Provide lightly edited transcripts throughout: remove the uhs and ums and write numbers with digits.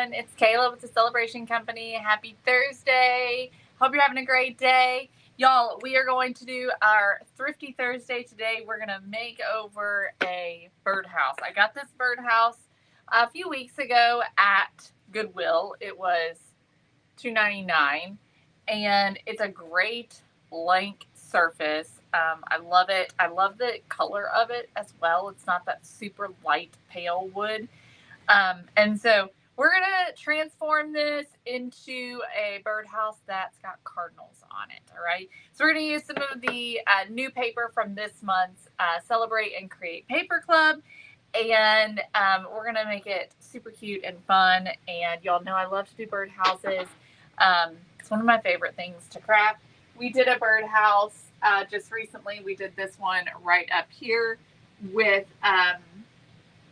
everyone. It's Kayla with the Celebration Company. Happy Thursday. Hope you're having a great day. Y'all, we are going to do our Thrifty Thursday today. We're going to make over a birdhouse. I got this birdhouse a few weeks ago at Goodwill. It was $2.99, and it's a great blank surface. I love it. I love the color of it as well. It's not that super light pale wood. And so we're going to transform this into a birdhouse that's got cardinals on it. All right. So we're going to use some of the new paper from this month's Celebrate and Create Paper Club. And we're going to make it super cute and fun. And y'all know I love to do birdhouses. It's one of my favorite things to craft. We did a birdhouse just recently. We did this one right up here with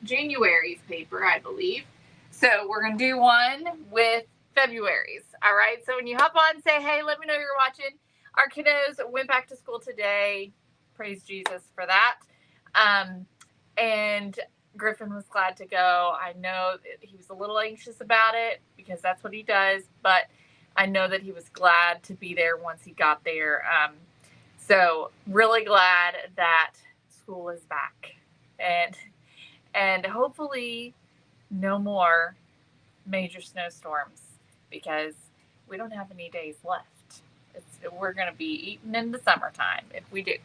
January's paper, I believe. So we're going to do one with February's. All right. So when you hop on, say, hey, let me know you're watching. Our kiddos went back to school today. Praise Jesus for that. And Griffin was glad to go. I know that he was a little anxious about it because that's what he does, but I know that he was glad to be there once he got there. So really glad that school is back, and hopefully no more major snowstorms because we don't have any days left. We're going to be eating in the summertime if we do.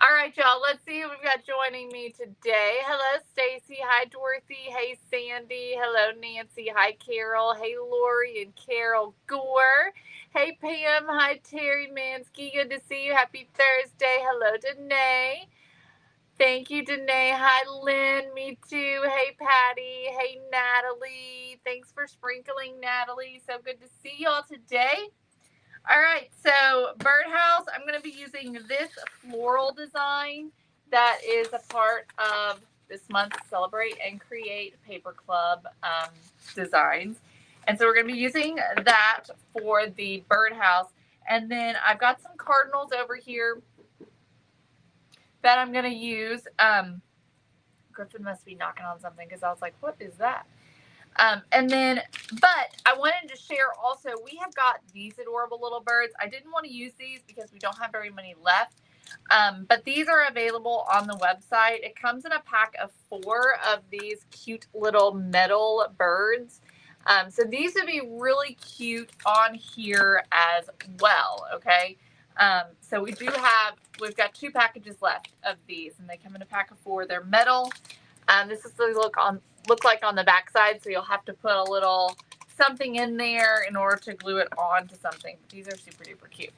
All right, y'all, let's see who we've got joining me today. Hello, Stacy. Hi, Dorothy. Hey, Sandy. Hello, Nancy. Hi, Carol. Hey, Lori and Carol Gore. Hey, Pam. Hi, Terry Mansky. Good to see you. Happy Thursday. Hello, Danae. Thank you, Danae. Hi, Lynn. Me too. Hey, Patty. Hey, Natalie. Thanks for sprinkling, Natalie. So good to see y'all today. All right, so birdhouse, I'm going to be using this floral design that is a part of this month's Celebrate and Create Paper Club designs. And so we're going to be using that for the birdhouse. And then I've got some cardinals over here that I'm going to use. Griffin must be knocking on something because I was like, what is that? But I wanted to share also, we have got these adorable little birds. I didn't want to use these because we don't have very many left. But these are available on the website. It comes in a pack of 4 of these cute little metal birds. So these would be really cute on here as well. Okay. So we've got 2 packages left of these, and they come in a pack of 4. They're metal. This is what they look like on the back side, so you'll have to put a little something in there in order to glue it onto something. These are super duper cute.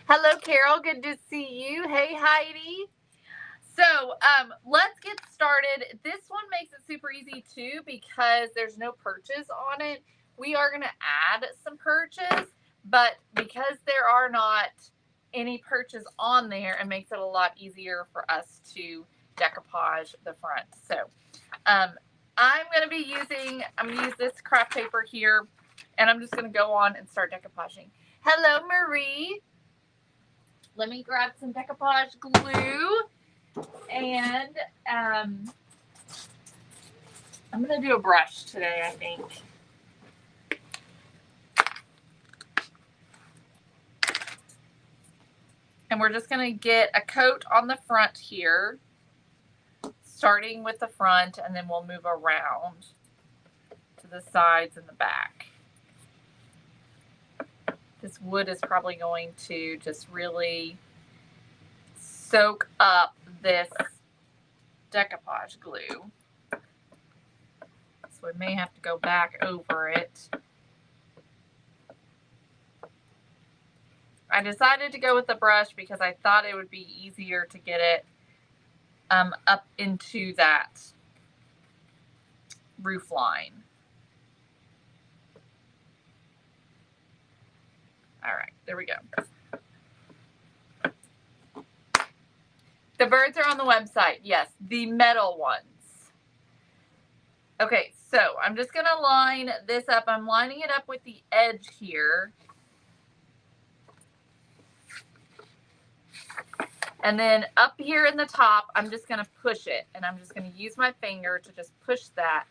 Hello, Carol. Good to see you. Hey, Heidi. So let's get started. This one makes it super easy too because there's no perches on it. We are going to add some perches, but because there are not any perches on there, it makes it a lot easier for us to decoupage the front. So I'm going to use this craft paper here, and I'm just going to go on and start decoupaging. Hello, Marie. Let me grab some decoupage glue, and I'm going to do a brush today, I think. And we're just going to get a coat on the front here, starting with the front, and then we'll move around to the sides and the back. This wood is probably going to just really soak up this decoupage glue. So we may have to go back over it. I decided to go with the brush because I thought it would be easier to get it up into that roof line. All right, there we go. The birds are on the website. Yes, the metal ones. Okay, so I'm just going to line this up. I'm lining it up with the edge here. And then up here in the top, I'm just going to push it. And I'm just going to use my finger to just push that.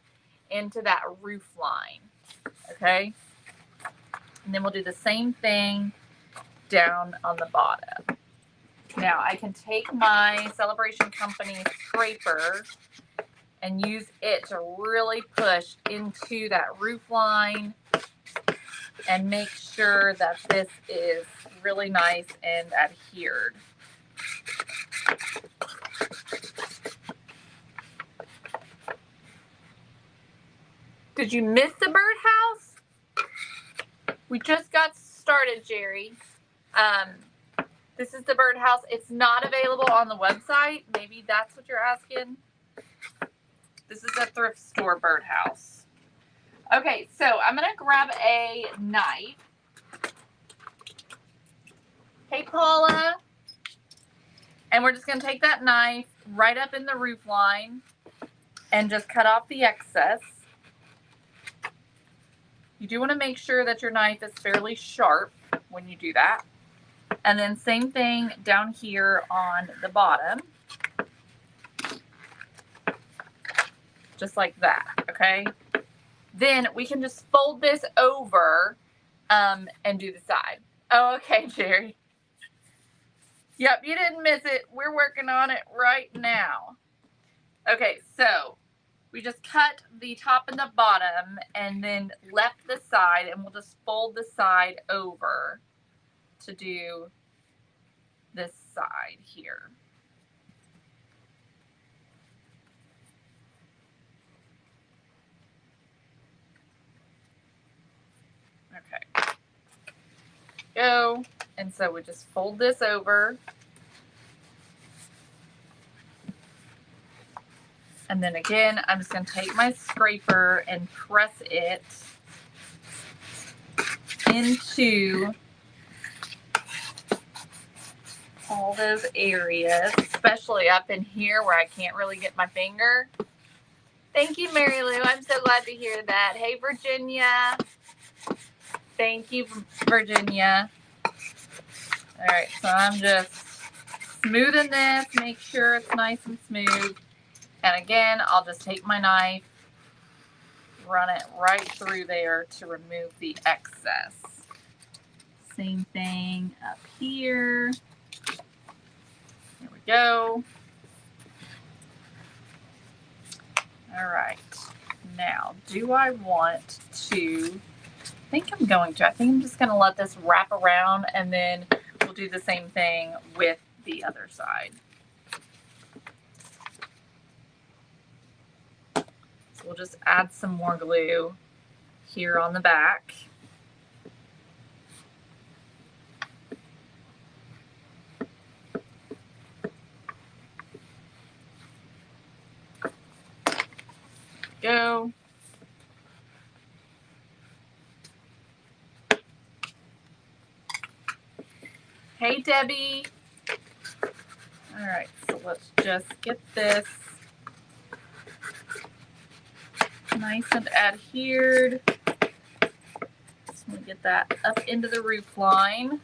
into that roof line. Okay. And then we'll do the same thing down on the bottom. Now I can take my Celebration Company scraper and use it to really push into that roof line and make sure that this is really nice and adhered. Did you miss the birdhouse? We just got started, Jerry. This is the birdhouse. It's not available on the website. Maybe that's what you're asking. This is a thrift store birdhouse. Okay, so I'm going to grab a knife. Hey, Paula. And we're just going to take that knife right up in the roof line and just cut off the excess. You do want to make sure that your knife is fairly sharp when you do that. And then same thing down here on the bottom. Just like that, okay? Then we can just fold this over and do the side. Oh, okay, Jerry. Yep, you didn't miss it. We're working on it right now. Okay, so we just cut the top and the bottom and then left the side, and we'll just fold the side over to do this side here. Okay. Go. And so we just fold this over. And then again, I'm just going to take my scraper and press it into all those areas, especially up in here where I can't really get my finger. Thank you, Mary Lou. I'm so glad to hear that. Hey, Virginia. Thank you, Virginia. All right, so I'm just smoothing this, make sure it's nice and smooth. And again, I'll just take my knife, run it right through there to remove the excess. Same thing up here. There we go. All right. Now, do I want to, I think I'm going to, I think I'm just going to let this wrap around, and then we'll do the same thing with the other side. So we'll just add some more glue here on the back. Go. Hey, Debbie. All right, so let's just get this nice and adhered. Just want to get that up into the roof line.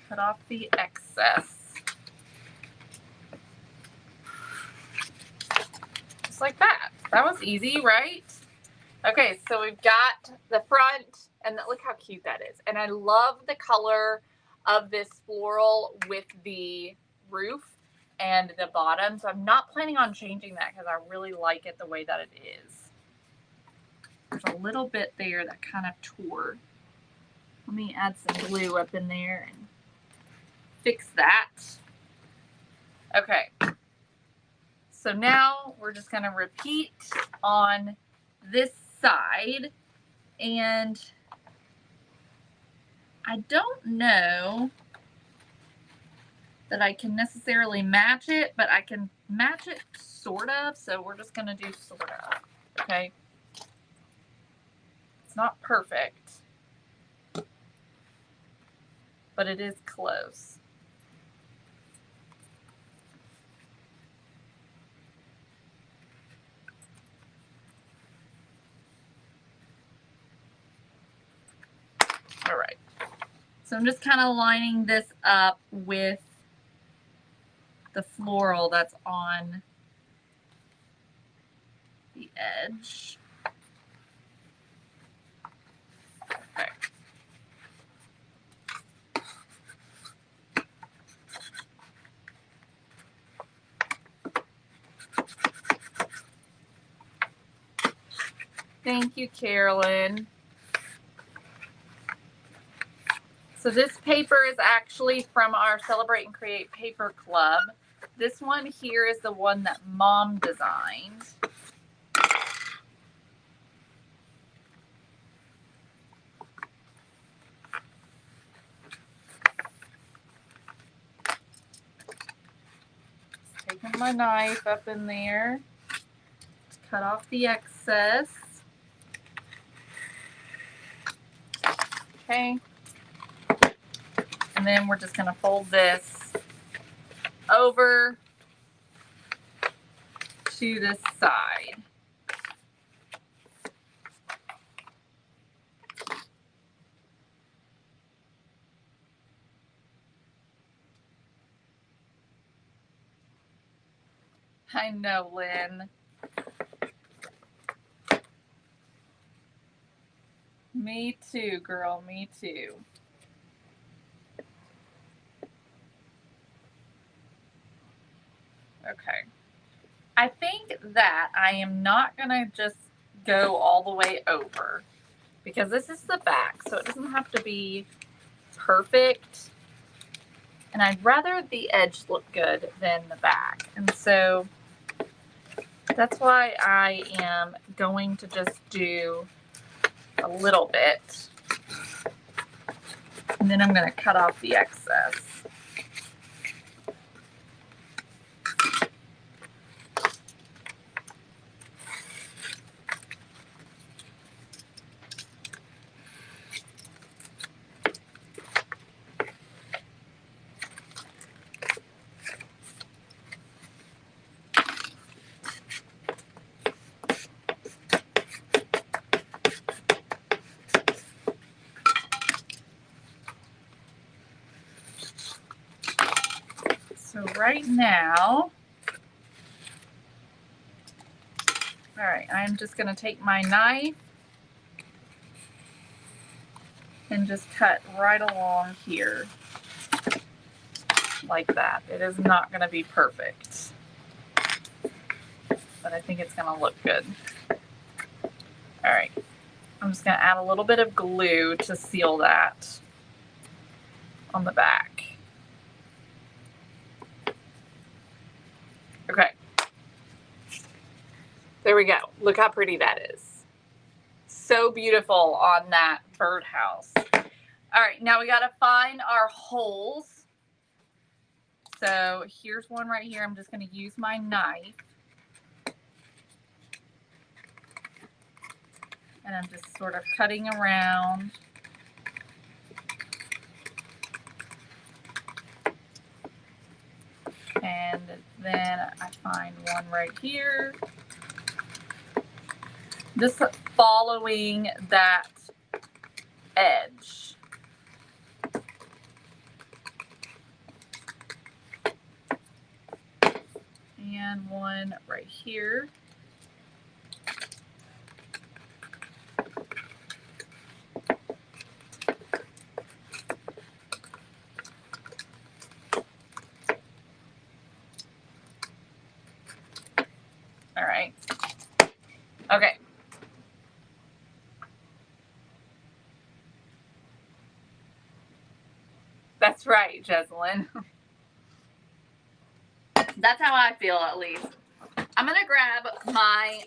Cut off the excess. Just like that. That was easy, right? Okay, so we've got the front, and look how cute that is. And I love the color of this floral with the roof and the bottom. So I'm not planning on changing that because I really like it the way that it is. There's a little bit there that kind of tore. Let me add some glue up in there and fix that. Okay. So now we're just going to repeat on this side, and I don't know that I can necessarily match it, but I can match it sort of, so we're just going to do sort of, okay? It's not perfect, but it is close. All right, so I'm just kind of lining this up with the floral that's on the edge. Okay. Thank you, Carolyn. So this paper is actually from our Celebrate and Create Paper Club. This one here is the one that Mom designed. Just taking my knife up in there to cut off the excess. Okay. And then we're just going to fold this over to this side. I know, Lynn. Me too, girl. Me too. Okay. I think that I am not going to just go all the way over because this is the back, so it doesn't have to be perfect. And I'd rather the edge look good than the back. And so that's why I am going to just do a little bit. And then I'm going to cut off the excess. So right now, all right, I'm just going to take my knife and just cut right along here like that. It is not going to be perfect, but I think it's going to look good. All right, I'm just going to add a little bit of glue to seal that on the back. Okay. There we go. Look how pretty that is. So beautiful on that birdhouse. All right, now we got to find our holes. So here's one right here. I'm just going to use my knife. And I'm just sort of cutting around. And then I find one right here. Just following that edge. And one right here. All right. Okay. That's right, Jeslyn. That's how I feel, at least. I'm going to grab my,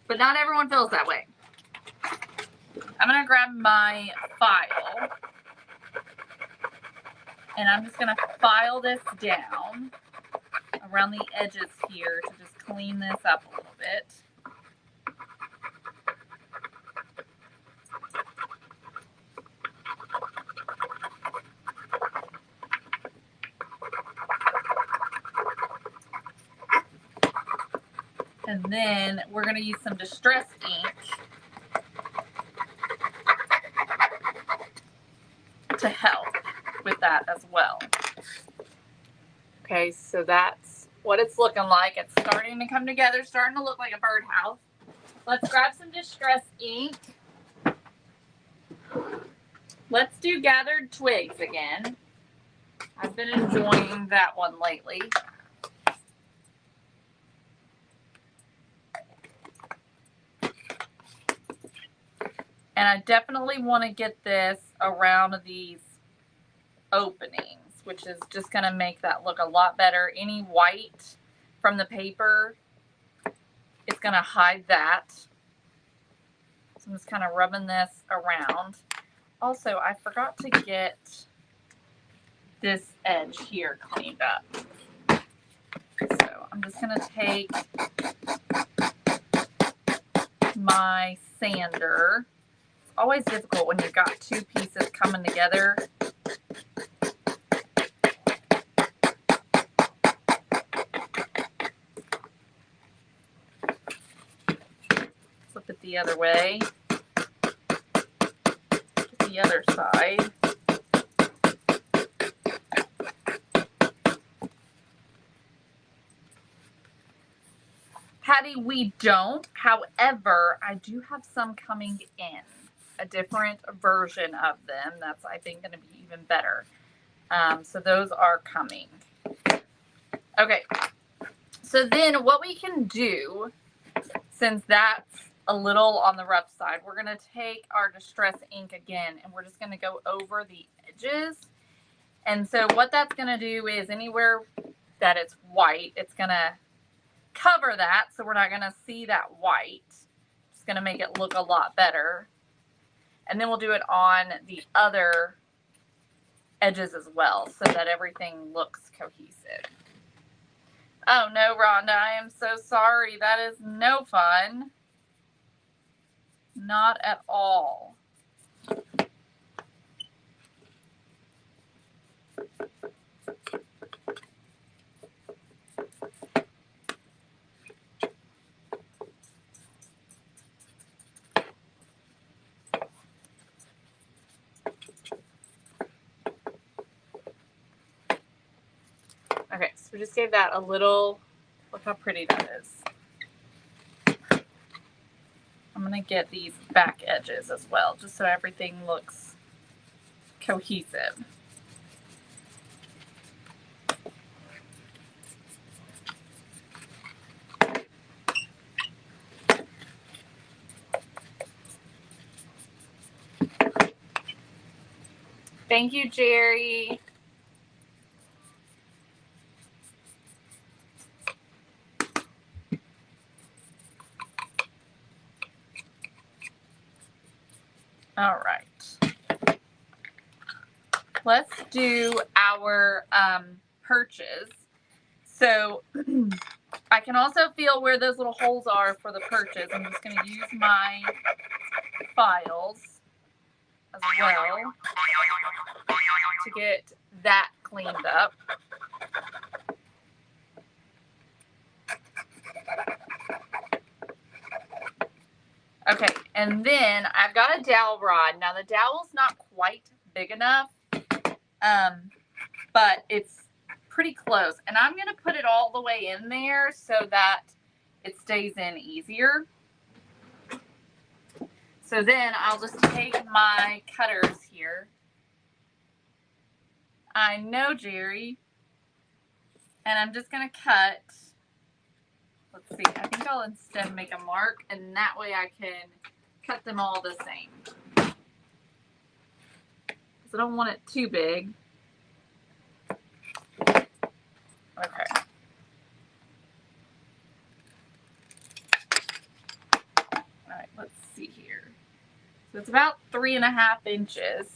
but not everyone feels that way. I'm going to grab my file, and I'm just going to file this down around the edges here to just clean this up a little bit. And then we're going to use some Distress ink to help with that as well. Okay, so that's what it's looking like. It's starting to come together, starting to look like a birdhouse. Let's grab some Distress ink. Let's do Gathered Twigs again. I've been enjoying that one lately. And I definitely want to get this around these openings, which is just going to make that look a lot better. Any white from the paper is going to hide that. So I'm just kind of rubbing this around. Also, I forgot to get this edge here cleaned up. So I'm just going to take my sander. It's always difficult when you've got two pieces coming together. Flip it the other way. Get the other side. Patty, we don't. However, I do have some coming in. A different version of them. That's, I think, going to be even better. So those are coming. Okay. So then what we can do, since that's a little on the rough side, we're going to take our Distress ink again, and we're just going to go over the edges. And so what that's going to do is anywhere that it's white, it's going to cover that, so we're not going to see that white. It's going to make it look a lot better. And then we'll do it on the other edges as well, so that everything looks cohesive. Oh no, Rhonda, I am so sorry. That is no fun. Not at all. Okay, so we just gave that a little, look how pretty that is. I'm going to get these back edges as well, just so everything looks cohesive. Thank you, Jerry. All right. Let's do our perches. So I can also feel where those little holes are for the perches. I'm just going to use my files as well to get that cleaned up. Okay, and then I've got a dowel rod. Now the dowel's not quite big enough, but it's pretty close. And I'm going to put it all the way in there so that it stays in easier. So then I'll just take my cutters here. I know, Jerry. And I'm just going to cut. Let's see, I think I'll instead make a mark, and that way I can cut them all the same. Because I don't want it too big. Okay. All right, let's see here. So it's about 3.5 inches.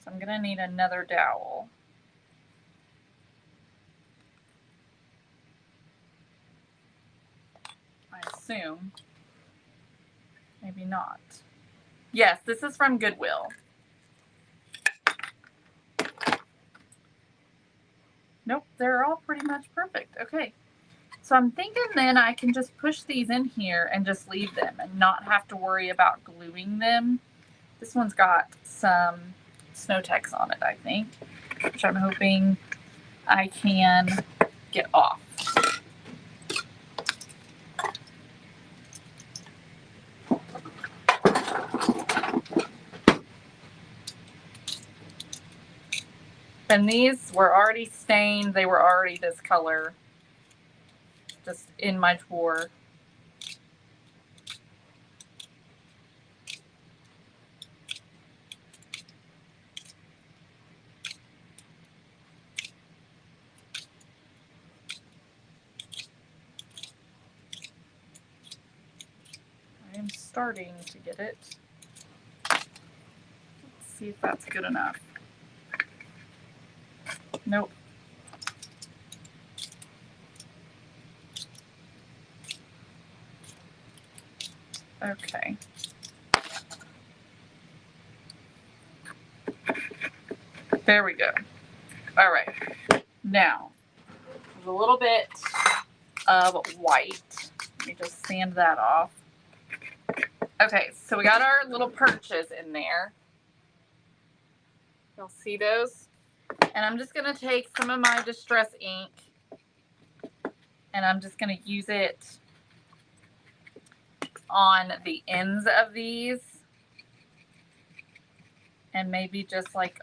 So I'm going to need another dowel. I assume. Maybe not. Yes, this is from Goodwill. Nope, they're all pretty much perfect. Okay. So I'm thinking then I can just push these in here and just leave them and not have to worry about gluing them. This one's got some Snow Tex on it, I think, which I'm hoping I can get off. And these were already stained. They were already this color, just in my drawer. I am starting to get it. Let's see if that's good enough. Nope. Okay. There we go. All right. Now, there's a little bit of white. Let me just sand that off. Okay, so we got our little perches in there. You'll see those? And I'm just going to take some of my Distress ink and I'm just going to use it on the ends of these and maybe just like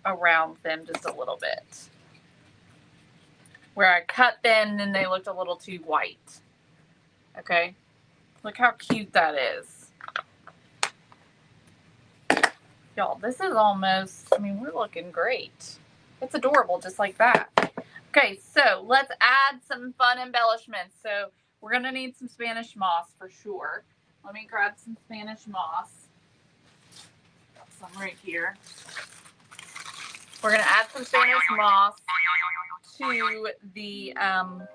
around them just a little bit. Where I cut them and they looked a little too white. Okay, look how cute that is. Y'all, this is almost, I mean, we're looking great. It's adorable just like that. Okay, so let's add some fun embellishments. So we're gonna need some Spanish moss for sure. Let me grab some Spanish moss. Got some right here. We're gonna add some Spanish moss to the, oh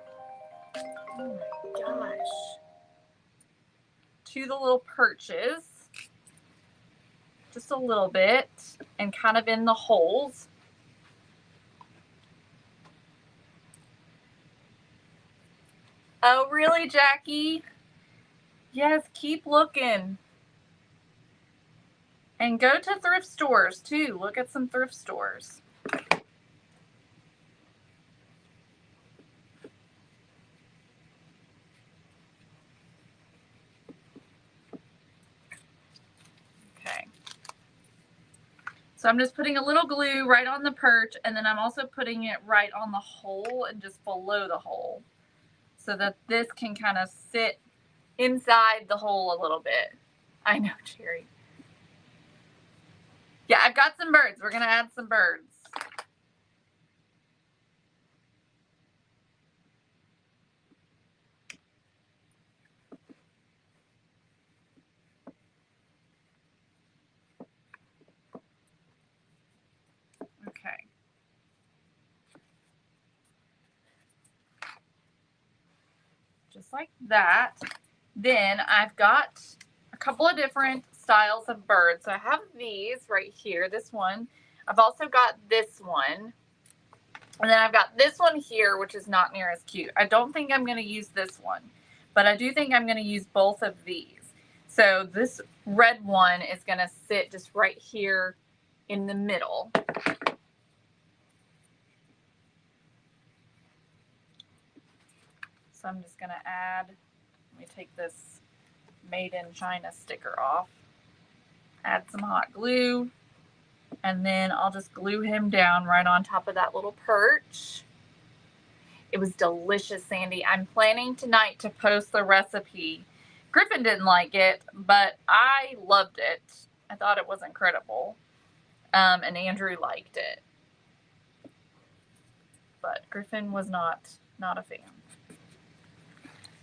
my gosh, to the little perches. Just a little bit and kind of in the holes. Oh, really, Jackie? Yes, keep looking. And go to thrift stores too. Look at some thrift stores. Okay. So I'm just putting a little glue right on the perch, and then I'm also putting it right on the hole and just below the hole so that this can kind of sit inside the hole a little bit. I know, Cherry. Yeah, I've got some birds. We're going to add some birds. Okay. Just like that. Then I've got a couple of different styles of birds. So I have these right here, this one. I've also got this one. And then I've got this one here, which is not near as cute. I don't think I'm going to use this one, but I do think I'm going to use both of these. So this red one is going to sit just right here in the middle. So I'm just going to add, let me take this Made in China sticker off, add some hot glue, and then I'll just glue him down right on top of that little perch. It was delicious, Sandy. I'm planning tonight to post the recipe. Griffin didn't like it, but I loved it. I thought it was incredible. And Andrew liked it. But Griffin was not a fan.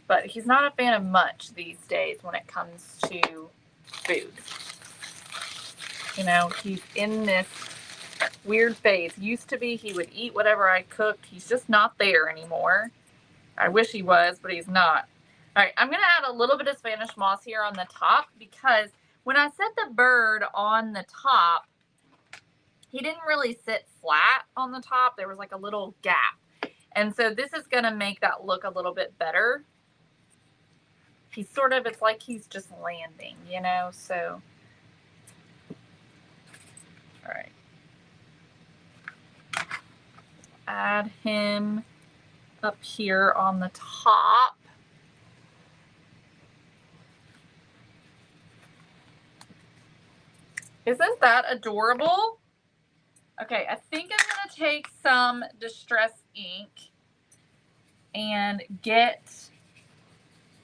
But he's not a fan of much these days when it comes to food. You know, he's in this weird phase. Used to be he would eat whatever I cooked. He's just not there anymore. I wish he was, but he's not. All right, I'm going to add a little bit of Spanish moss here on the top because when I set the bird on the top, he didn't really sit flat on the top. There was like a little gap. And so this is going to make that look a little bit better. He's sort of, it's like he's just landing, you know, so. All right. add him up here on the top. Isn't that adorable? Okay, I think I'm going to take some Distress ink and get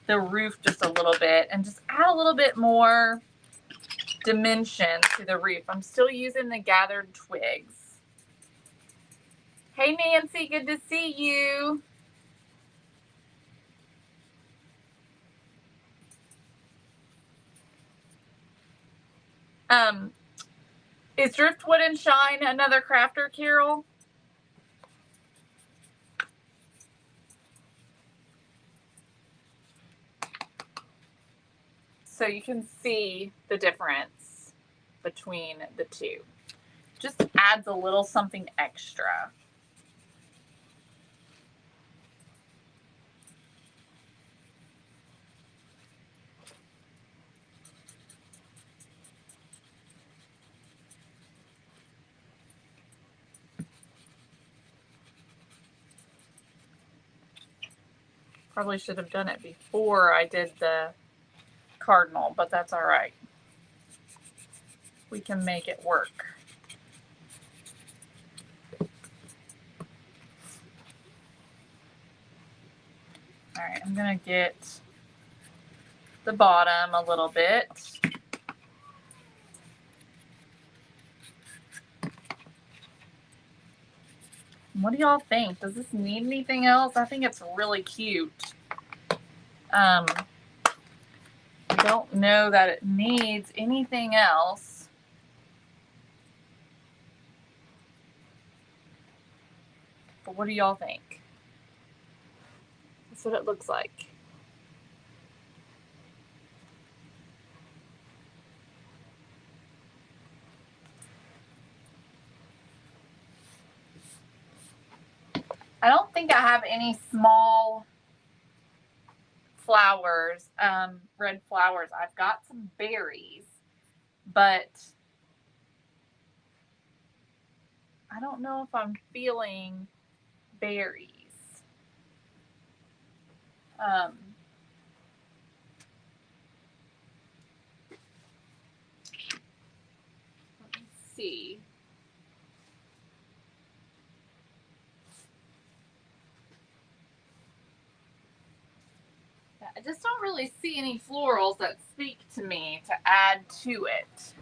the roof just a little bit and just add a little bit more dimension to the roof. I'm still using the gathered twigs. Hey Nancy, good to see you. Is Driftwood and Shine another crafter, Carol? So you can see the difference between the two. Just adds a little something extra. Probably should have done it before I did the cardinal, but that's all right. We can make it work. All right, I'm gonna get the bottom a little bit. What do y'all think? Does this need anything else? I think it's really cute. I don't know that it needs anything else. But what do y'all think? That's what it looks like. I don't think I have any small flowers, red flowers. I've got some berries, but I don't know if I'm feeling berries. Let me see. I just don't really see any florals that speak to me to add to it.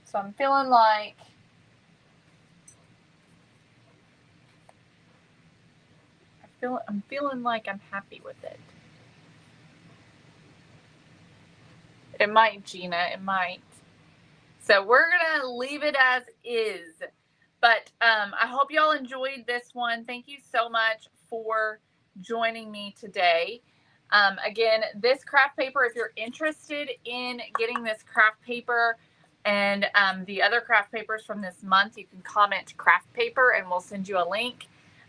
So I'm feeling like I'm feeling like I'm happy with it. It might, Gina, it might. So we're gonna leave it as is. But I hope y'all enjoyed this one. Thank you so much for joining me today. Again, this craft paper, if you're interested in getting this craft paper and the other craft papers from this month, you can comment craft paper and we'll send you a link.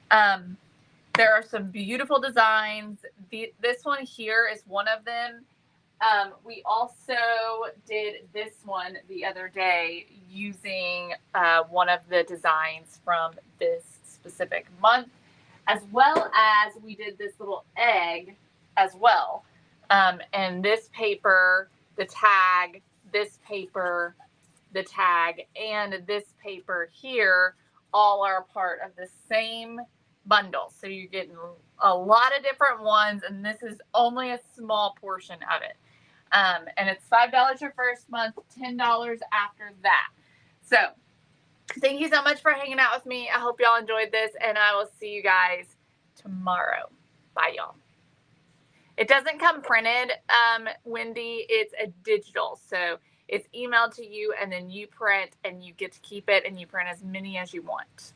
There are some beautiful designs. This one here is one of them. We also did this one the other day using one of the designs from this specific month, as well as we did this little egg as well. And this paper, the tag, this paper, the tag, and this paper here all are part of the same bundle. So you're getting a lot of different ones, and this is only a small portion of it. And it's $5 your first month, $10 after that. So thank you so much for hanging out with me. I hope y'all enjoyed this, and I will see you guys tomorrow. Bye, y'all. It doesn't come printed, Wendy. It's a digital. So it's emailed to you, and then you print, and you get to keep it, and you print as many as you want.